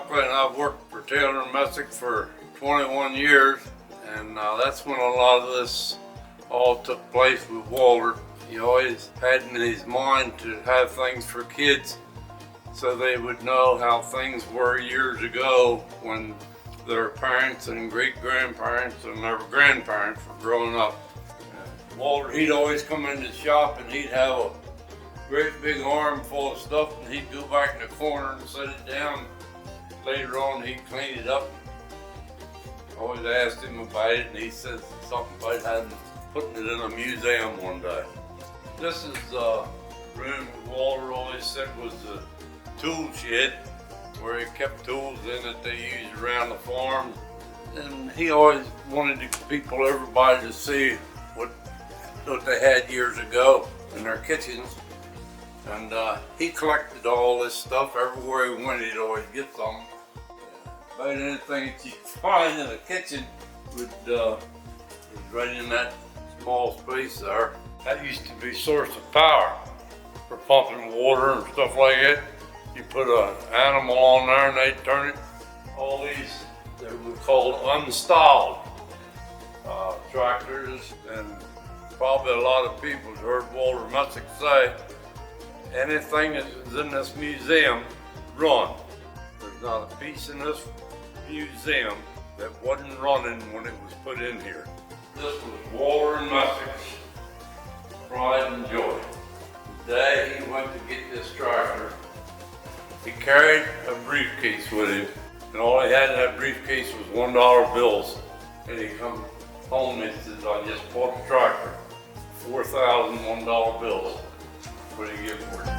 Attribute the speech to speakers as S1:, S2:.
S1: Buckley, and I've worked for Taylor and Messick for 21 years, and that's when a lot of this all took place with Walter. He always had in his mind to have things for kids so they would know how things were years ago when their parents and great-grandparents and their grandparents were growing up. Walter, he'd always come in the shop and he'd have a great big arm full of stuff, and he'd go back in the corner and set it down. Later on, he'd clean it up. I always asked him about it, and he said something about putting it in a museum one day. This is a room Walter always said was the tool shed, where he kept tools in that they used around the farm. And he always wanted everybody to see what they had years ago in their kitchens. And he collected all this stuff. Everywhere he went, he'd always get some. About anything that you find in a kitchen was right in that small space there. That used to be a source of power for pumping water and stuff like that. You put an animal on there and they'd turn it. All these, they were called unstalled tractors. And probably a lot of people have heard Walter Messick say, anything that is in this museum, run. There's not a piece in this museum that wasn't running when it was put in here. This was Walter Messick's pride and joy. The day he went to get this tractor, he carried a briefcase with him, and all he had in that briefcase was $1 bills. And he come home and he says, I just bought a tractor, 4,000 $1 bills. What do you give for it?